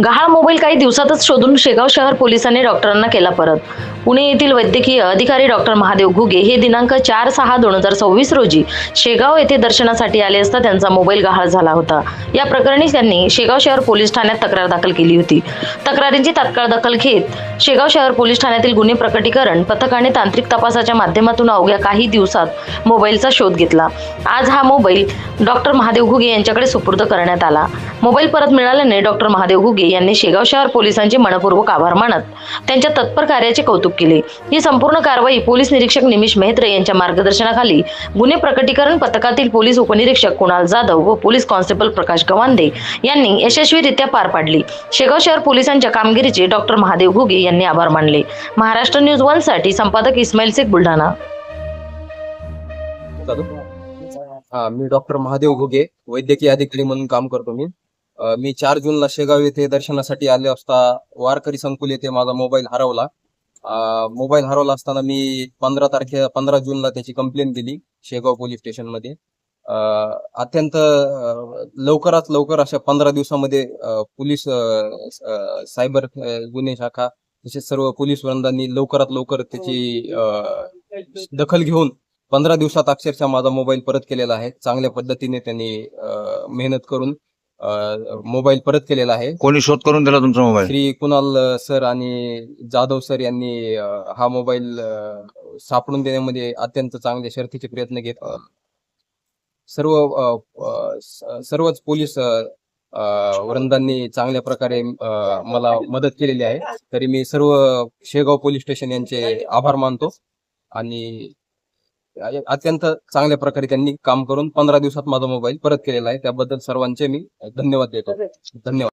गहाळ मोबाईल काही दिवसातच शोधून शेगाव शहर पोलिसांनी डॉक्टरांना केला परत. पुणे येथील वैद्यकीय अधिकारी डॉक्टर महादेव घुगे हे दिनांक 4/6/2026 रोजी शेगाव येथे दर्शनासाठी आले असता त्यांचा मोबाईल गहाळ झाला होता. या प्रकरणी त्यांनी शेगाव शहर पोलीस ठाण्यात तक्रार दाखल केली होती. तक्रारींची तात्काळ दखल घेत शेगाव शहर पोलीस ठाण्यातील गुन्हे प्रकटीकरण पथकाने तांत्रिक तपासाच्या माध्यमातून अवघ्या काही दिवसात मोबाईलचा शोध घेतला. आज हा मोबाईल डॉक्टर महादेव घुगे यांच्याकडे सुपूर्द करण्यात आला. मोबाईल परत मिळाल्याने डॉक्टर महादेव घुगे यांनी शेगाव शहर पोलिसांचे मनपूर्वक आभार मानत त्यांच्या तत्पर कार्याचे कौतुक केले. ही संपूर्ण कारवाई पोलीस निरीक्षक निमिष मेहत्रे यांच्या मार्गदर्शनाखाली गुन्हे प्रकटीकरण पथकातील पोलीस उपनिरीक्षक कुणाल जाधव व पोलीस कॉन्स्टेबल प्रकाश गवांदे यांनी यशस्वीरित्या पार पाडली. शेगाव शहर पोलिसांच्या कामगिरीचे डॉक्टर महादेव घुगे यांनी आभार मानले. महाराष्ट्र न्यूज 1 साठी संपादक इस्माईल शेख, बुलढाणा. मी डॉक्टर महादेव घुगे, वैद्यकीय अधिकारी म्हणून काम करतो. मी 4 जूनला शेगाव येथे दर्शनासाठी आले असता वारकरी संकुल येथे माझा मोबाईल हरवला. मोबाईल हरवला असताना मी 15 जूनला त्याची कंप्लेंट दिली शेगाव पोलीस स्टेशन मध्ये. अत्यंत लवकरात लवकर अशा 15 दिवसामध्ये पोलीस सायबर गुन्हे शाखा तसेच सर्व पोलीस वृंदांनी लवकरात लवकर त्याची दखल घेऊन 15 दिवसात अक्षरशः माझा मोबाईल परत केलेला आहे. चांगल्या पद्धतीने त्यांनी मेहनत करून मोबाईल परत केलेला आहे. कोणी शोध करून दिला तुमचा मोबाईल? श्री कुणाल सर आणि जाधव सर यांनी हा मोबाईल सापडून देण्यामध्ये अत्यंत चांगले शर्थीचे प्रयत्न घेत सर्वच पोलीस वृंदांनी चांगल्या प्रकारे मला मदत केलेली आहे. तरी मी सर्व शेगाव पोलीस स्टेशन यांचे आभार मानतो आणि अत्यंत चांगल्या प्रकारे त्यांनी काम करून 15 दिवसात माझा मोबाईल परत केलेला आहे. त्याबद्दल सर्वांचे मी धन्यवाद देतो. धन्यवाद.